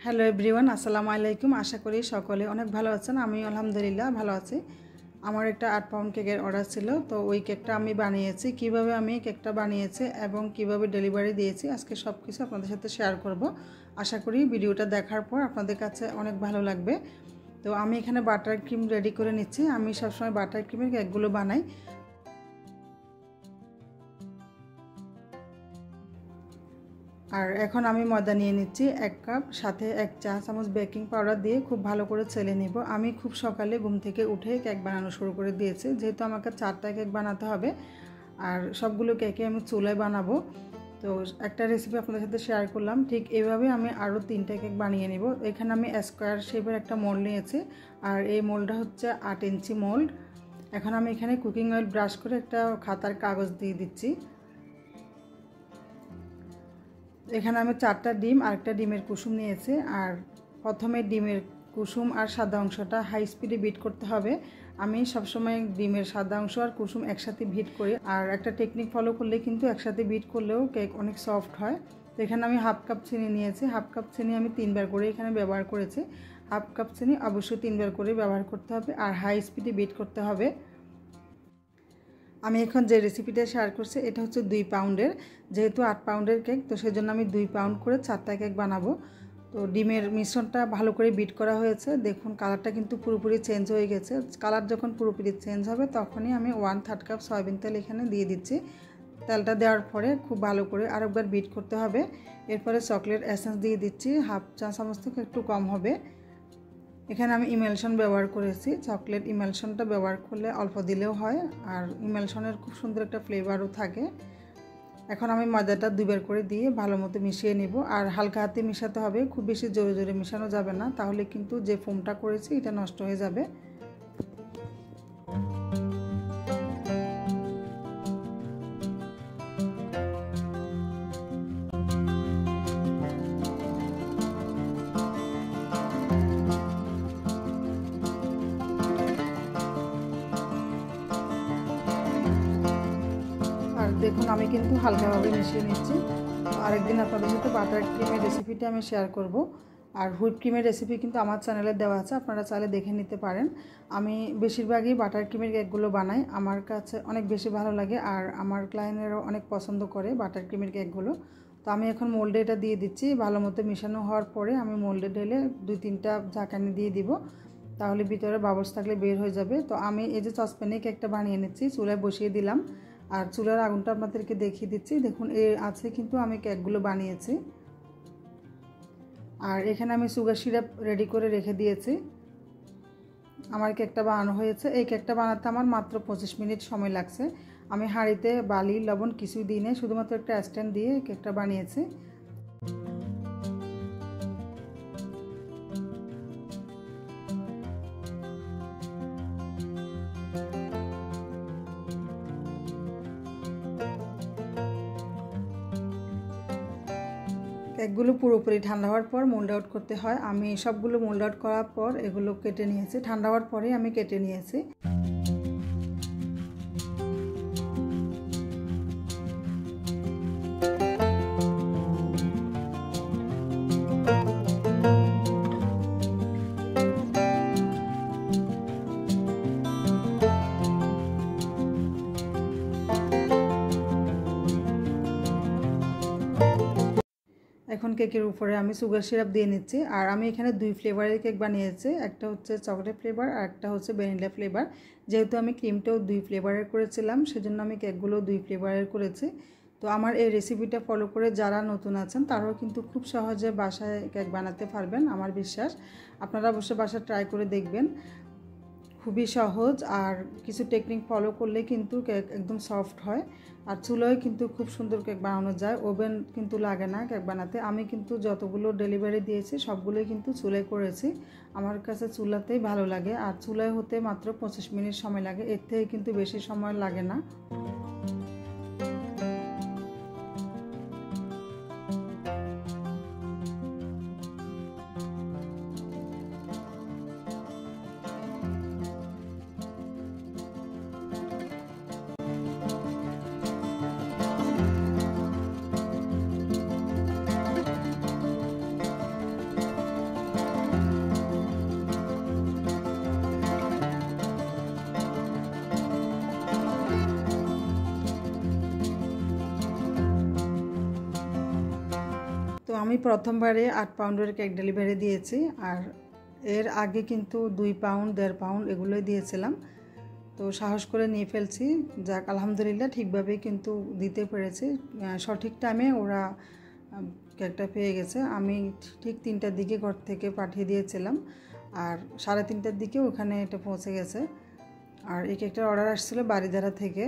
Hello everyone, আসসালামু আলাইকুম। আশা করি সকলে অনেক ভালো আছেন। আমি আলহামদুলিল্লাহ ভালো আছি। আমার একটা 8 পাউন্ড কেকের অর্ডার ছিল, তো ওই কেকটা আমি বানিয়েছি। কিভাবে আমি কেকটা বানিয়েছি এবং কিভাবে ডেলিভারি দিয়েছি আজকে সব কিছু আপনাদের সাথে শেয়ার করব। আশা করি ভিডিওটা দেখার পর আপনাদের কাছে অনেক ভালো লাগবে। তো আমি এখানে বাটার ক্রিম রেডি করে নিচ্ছি। আমি সবসময় বাটার ক্রিমের কেকগুলো বানাই। আর এখন আমি ময়দা নিয়ে নিচ্ছি 1 কাপ, সাথে 1 চা চামচ বেকিং পাউডার দিয়ে খুব ভালো করে চেলে নিব। আমি খুব সকালে ঘুম থেকে উঠে কেক বানানো শুরু করে দিয়েছি, যেহেতু আমাকে 4টা কেক বানাতে হবে আর সবগুলো কেকে আমি চুলায় বানাবো। তো একটা রেসিপি আপনাদের সাথে শেয়ার করলাম। ঠিক এইভাবে আমি আরও 3টা কেক বানিয়ে নিব। এখানে আমি স্কোয়ার শেপের একটা মোল্ড নিয়েছি, আর এই মোল্ডটা হচ্ছে 8 ইঞ্চি মোল্ড। এখন আমি এখানে কুকিং অয়েল ব্রাশ করে একটা খাতার কাগজ দিয়ে দিচ্ছি। এখানে আমি 4টা ডিম আর একটা ডিমের কুসুম নিয়েছি। আর প্রথমে ডিমের কুসুম আর সাদা অংশটা হাই স্পিডে বিট করতে হবে। আমি সবসময় ডিমের সাদা অংশ আর কুসুম একসাথে বিট করি, আর একটা টেকনিক ফলো করলে কিন্তু একসাথে বিট করলেও কেক অনেক সফট হয়। তো এখানে আমি হাফ কাপ চিনি নিয়েছি। হাফ কাপ চিনি আমি 3বার করে এখানে ব্যবহার করেছি। হাফ কাপ চিনি অবশ্যই 3বার করে ব্যবহার করতে হবে আর হাই স্পিডে বিট করতে হবে। আমি এখন যে রেসিপিটা শেয়ার করছি এটা হচ্ছে 2 পাউন্ডের, যেহেতু 8 পাউন্ডের কেক, তো সেজন্য আমি 2 পাউন্ড করে 4টা কেক বানাবো। তো ডিমের মিশ্রণটা ভালো করে বিট করা হয়েছে। দেখুন কালারটা কিন্তু পুরোপুরি চেঞ্জ হয়ে গেছে। কালার যখন পুরোপুরি চেঞ্জ হবে তখনই আমি 1/3 কাপ সয়াবিন তেল এখানে দিয়ে দিচ্ছি। তেলটা দেওয়ার পরে খুব ভালো করে আরেকবার বিট করতে হবে। এরপরে চকলেট এসেন্স দিয়ে দিচ্ছি, হাফ চা চামচ থেকে একটু কম হবে। এখানে আমি ইমালশন ব্যবহার করেছি। চকলেট ইমালশনটা ব্যবহার করলে অল্প দিলেও হয়, আর ইমালশনের খুব সুন্দর একটা ফ্লেভারও থাকে। এখন আমি ময়দাটা 2বার করে দিয়ে ভালো মতো মিশিয়ে নিব, আর হালকা হাতে মিশাতে হবে, খুব বেশি জোরে জোরে মিশানো যাবে না, তাহলে কিন্তু যে ফোমটা করেছি এটা নষ্ট হয়ে যাবে। দেখুন আমি কিন্তু হালকাভাবে মিশিয়ে নিচ্ছি। আরেকদিন আপনাদের সাথে বাটার ক্রিমের রেসিপিটা আমি শেয়ার করব। আর হুইপ ক্রিমের রেসিপি কিন্তু আমার চ্যানেলে দেওয়া আছে, আপনারা চাইলে দেখে নিতে পারেন। আমি বেশিরভাগই বাটার ক্রিমের কেকগুলো বানাই, আমার কাছে অনেক বেশি ভালো লাগে আর আমার ক্লায়েন্টেরও অনেক পছন্দ করে বাটার ক্রিমের কেকগুলো। তো আমি এখন মোল্ডে এটা দিয়ে দিচ্ছি। ভালো মতো মিশানো হওয়ার পরে আমি মোল্ডে ঢেলে 2-3টা ঝাঁকানি দিয়ে দিব, তাহলে ভিতরে বাবলস থাকলে বের হয়ে যাবে। তো আমি এই যে সসপ্যানে কেকটা বানিয়ে নিচ্ছি, চুলায় বসিয়ে দিলাম আর চুলার আগুনটা আপনাদেরকে দেখিয়ে দিচ্ছি। দেখুন এর আছে কিন্তু আমি কেকগুলো বানিয়েছি। আর এখানে আমি সুগার সিরাপ রেডি করে রেখে দিয়েছি। আমার কেকটা বানানো হয়েছে। এই কেকটা বানাতে আমার মাত্র 25 মিনিট সময় লাগছে। আমি হাঁড়িতে বালি লবণ কিছুই দিই না, শুধুমাত্র একটা স্ট্যান্ড দিয়ে কেকটা বানিয়েছি। কেকগুলো পুরোপুরি ঠান্ডা হওয়ার পর মোল্ড আউট করতে হয়। আমি সবগুলো মোল্ড আউট করার পর এগুলো কেটে নিয়েছি। ঠান্ডা হওয়ার পরে আমি কেটে নিয়েছি। এখন কেকের উপরে আমি সুগার সিরাপ দিয়ে নিচ্ছি। আর আমি এখানে 2 ফ্লেভারের কেক বানিয়েছি, একটা হচ্ছে চকলেট ফ্লেভার আর একটা হচ্ছে ভ্যানিলা ফ্লেভার। যেহেতু আমি ক্রিমটাও 2 ফ্লেভারের করেছিলাম, সেজন্য আমি কেকগুলো 2 ফ্লেভারের করেছি। তো আমার এই রেসিপিটা ফলো করে যারা নতুন আছেন তারাও কিন্তু খুব সহজে বাসায় কেক বানাতে পারবেন। আমার বিশ্বাস আপনারা অবশ্যই বাসায় ট্রাই করে দেখবেন। খুবই সহজ, আর কিছু টেকনিক ফলো করলে কিন্তু কেক একদম সফট হয়। আর চুলায় কিন্তু খুব সুন্দর কেক বানানো যায়, ওভেন কিন্তু লাগে না কেক বানাতে। আমি কিন্তু যতগুলো ডেলিভারি দিয়েছি সবগুলোই কিন্তু চুলায় করেছি। আমার কাছে চুলাতেই ভালো লাগে, আর চুলায় হতে মাত্র 25 মিনিট সময় লাগে, এর থেকে কিন্তু বেশি সময় লাগে না। তো আমি প্রথমবারে 8 পাউন্ডের কেক ডেলিভারি দিয়েছি, আর এর আগে কিন্তু 2 পাউন্ড 1.5 পাউন্ড এগুলোই দিয়েছিলাম। তো সাহস করে নিয়ে ফেলছি, যাক আলহামদুলিল্লাহ ঠিকভাবেই কিন্তু দিতে পেরেছি। সঠিক টাইমে ওরা কেকটা পেয়ে গেছে। আমি ঠিক 3টার দিকে ঘর থেকে পাঠিয়ে দিয়েছিলাম, আর 3:30টার দিকে ওখানে এটা পৌঁছে গেছে। আর এই কেকটার অর্ডার আসছিল বাড়িধারা থেকে।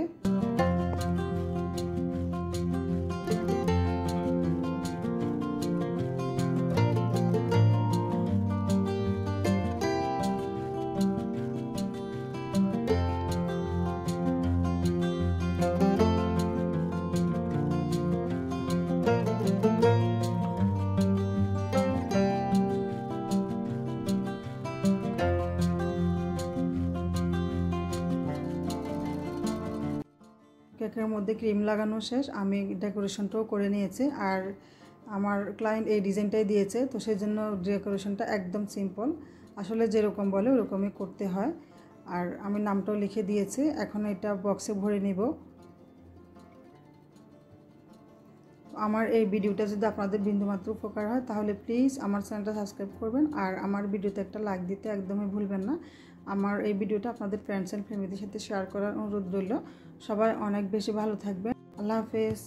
কেকের মধ্যে ক্রিম লাগানো শেষ, আমি ডেকোরেশনটাও করে নিয়েছি। আর আমার ক্লায়েন্ট এই ডিজাইনটাই দিয়েছে, তো সেই জন্য ডেকোরেশনটা একদম সিম্পল, আসলে যেরকম বলে ওরকমই করতে হয়। আর আমি নামটাও লিখে দিয়েছি। এখন এটা বক্সে ভরে নিব। আমার এই ভিডিওটা যদি আপনাদের বিন্দুমাত্র উপকার হয় তাহলে প্লিজ আমার চ্যানেলটা সাবস্ক্রাইব করবেন, আর আমার ভিডিওতে একটা লাইক দিতে একদমই ভুলবেন না। আমার এই ভিডিওটা আপনাদের ফ্রেন্ডস অ্যান্ড ফ্যামিলির সাথে শেয়ার করার অনুরোধ রইল। সবাই অনেক বেশি ভালো থাকবেন। আল্লাহ হাফেজ।